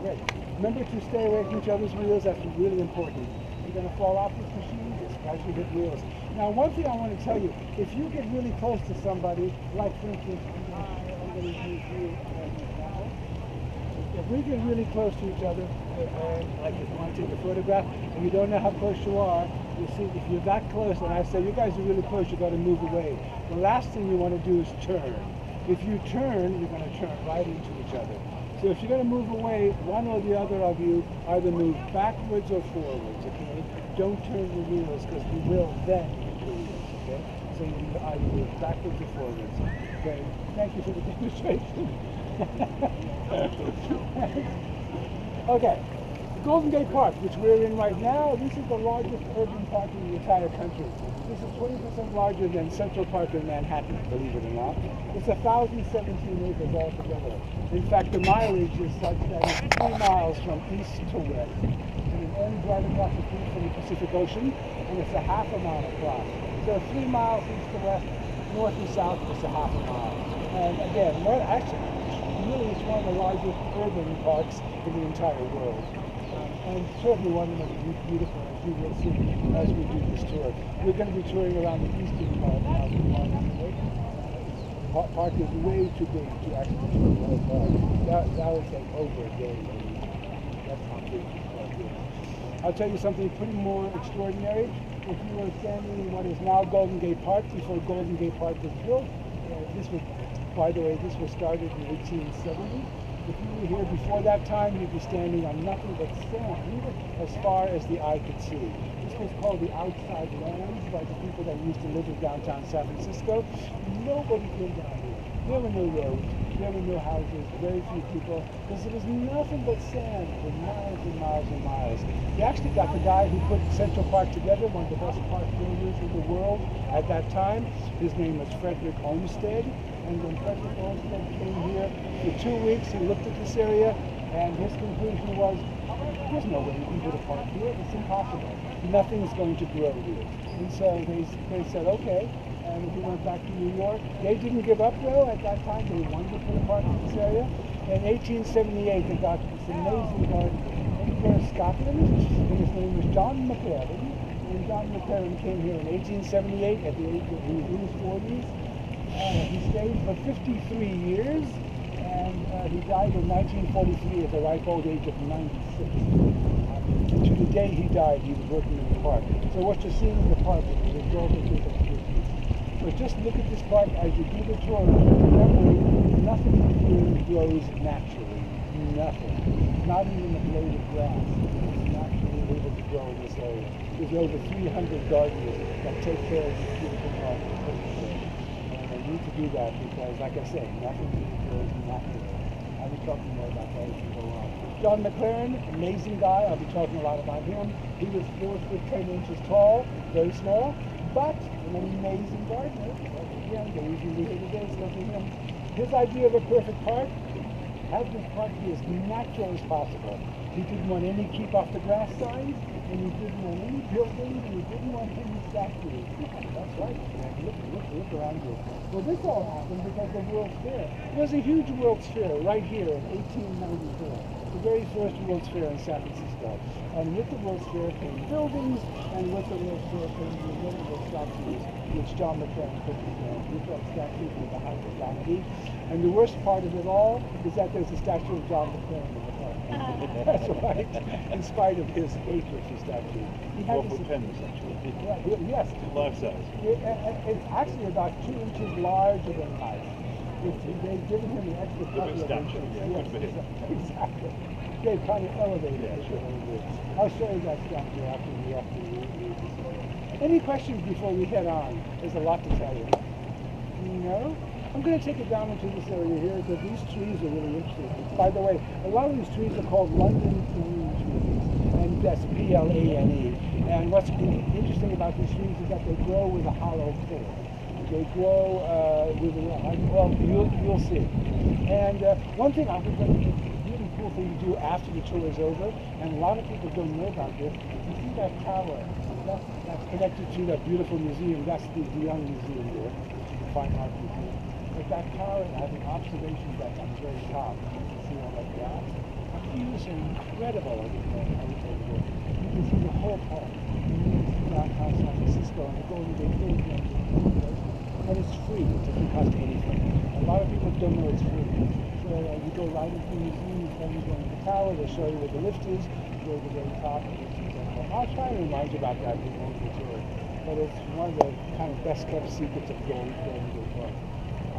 Great. Remember to stay away from each other's wheels. That's really important. You're going to fall off this machine as you hit wheels. Now, one thing I want to tell you, if you get really close to somebody, like for instance, I'm going to use you as an example. If we get really close to each other, like if you want to take a photograph, and you don't know how close you are, you see, if you're that close, and I say, you guys are really close, you've got to move away. The last thing you want to do is turn. If you turn, you're going to turn right into each other. So if you're going to move away, one or the other of you either move backwards or forwards, okay? Don't turn your wheels, because you will then hit your wheels, okay? So you either move backwards or forwards. Okay, thank you for the demonstration. Okay, Golden Gate Park, which we're in right now, this is the largest urban park in the entire country. This is 20% larger than Central Park in Manhattan, believe it or not. It's 1,017 acres altogether. In fact, the mileage is such that it's 3 miles from east to west. And it ends right across the street from the Pacific Ocean, and it's a half a mile across. So 3 miles east to west, north and south, it's a half a mile. And again, actually, really it's one of the largest urban parks in the entire world. And certainly one of the most beautiful, as you will see as we do this tour. We're going to be touring around the eastern part now. The park is way too big to actually tour the whole park. That would take over a day. That's how big the park is. I'll tell you something pretty more extraordinary. If you were standing in what is now Golden Gate Park, before Golden Gate Park was built, this was, by the way, this was started in 1870. If you were here before that time, you'd be standing on nothing but sand as far as the eye could see. This was called the outside lands by the people that used to live in downtown San Francisco. Nobody came down here. There were no roads, there were no houses, very few people, because it was nothing but sand for miles and miles and miles. They actually got the guy who put Central Park together, one of the best park builders in the world at that time. His name was Frederick Olmsted. And when Frederick Olmsted came here for 2 weeks, he looked at this area, and his conclusion was, there's no way you can put a park here. It's impossible. Nothing's going to grow here. And so they said, okay. And he went back to New York. They didn't give up, though. At that time, they wanted to put a park in this area. In 1878, they got this amazing gardener from Edinburgh, Scotland, and his name was John McLaren. And John McLaren came here in 1878 at the age of his 40s. He stayed for 53 years, and he died in 1943 at the ripe old age of 96. To the day he died, he was working in the park. So what you're seeing in the park is the result of his activities. So just look at this park as you do the tour. Remember, nothing here grows naturally. Nothing. Not even a blade of grass is naturally able to grow in this area. There's over 300 gardeners that take care of this beautiful park. Need to do that because, like I said, nothing is natural. I'll be talking more about that as we go on. John McLaren, amazing guy. I'll be talking a lot about him. He was 4 foot 10 inches tall, very small, but an amazing gardener. Again, they usually do this. Look at him. His idea of a perfect park: have this park be as natural as possible. He didn't want any keep off the grass signs, and he didn't want any buildings, and he didn't want any statues. That's right, man. Look around you. Well, this all happened because the World's Fair. There was a huge World's Fair right here in 1894. The very first World's Fair in San Francisco. And with the World's Fair came buildings, and with the World's Fair came the innumerable statues, which John McLaren put together. We've got statues of the House of Gandhi. And the worst part of it all is that there's a statue of John McLaren in the park. That's right. In spite of his hatred for statues. He had 12 foot 10 essentially. Yes. Life size. It's actually about 2 inches larger than life. They've given him an extra couple of inches. Yes, exactly. They've kind of elevated it. I'll show you that statue after we read this area. Any questions before we head on? There's a lot to tell you. No? I'm going to take it down into this area here because these trees are really interesting. By the way, a lot of these trees are called London plane trees, and that's Plane. And what's interesting about these trees is that they grow with a hollow core. They grow with a, well, you'll see. And one thing I think is a really cool thing to do after the tour is over, and a lot of people don't know about this, you see that tower that's connected to that beautiful museum. That's the Young Museum there, the Fine Art Museum. But that tower has an observation deck on the very top. You can see all that grass. After you just an incredible, I would say, walk. You can see the whole park. You can see downtown San Francisco and the Golden Gate Bridge and it's free. It doesn't cost anything. A lot of people don't know it's free. So you go right into the museum, you tell you go into the tower, they show you where the lift is, you go to the very top, and it's incredible. I'll try to remind you about that when you go to the tour. But it's one of the kind of best kept secrets of Golden Gate Park.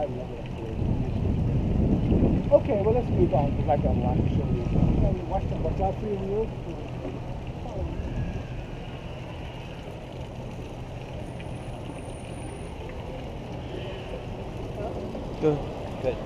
I love it up there. Okay, well let's move on because I've got a lot to show you. Watch out for your wheels. Good. Good.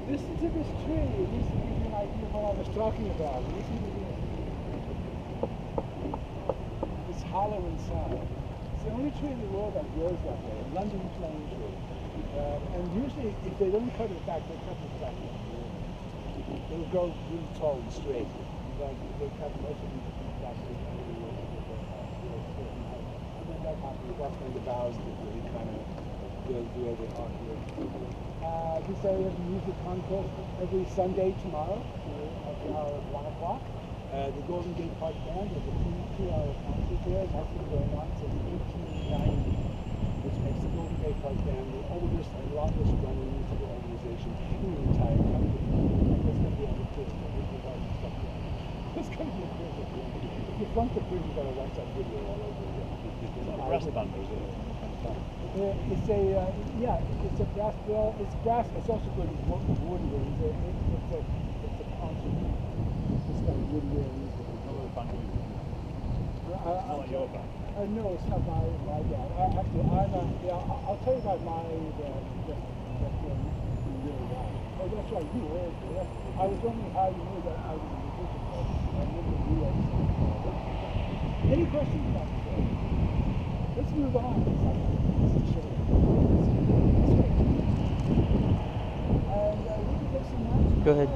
Listen to this tree. It needs to give you an idea of what I was talking about. Listen to this. It's hollow inside. It's the only tree in the world that grows that way, a London plane tree. And usually, if they don't cut it back, they cut it back. It'll grow really tall and straight. But they cut most of these back. And then that's when the boughs get really kind of the way they are here. This area of the music concourse every Sunday tomorrow at the hour of 1 o'clock. The Golden Gate Park Band has a 2-hour concert there. That's been going on since 1890, which makes the Golden Gate Park Band the oldest and longest running musical organization in the entire country. And that's going to be on the tour. It's going to be a crazy thing. If you flunk the print, you've got to watch that video all over again. Brass band, is it? It's a brass. Well, it's brass. It's also good woodwind. It's a concert. It's got woodwind. Another band with you. Not your band. No, it's not my band. Actually, I'll tell you about my band. Really well. Oh, that's right. You were there. I was wondering how you knew that I was a musician. I didn't realize that. Any questions about the show? Let's move on. Go ahead.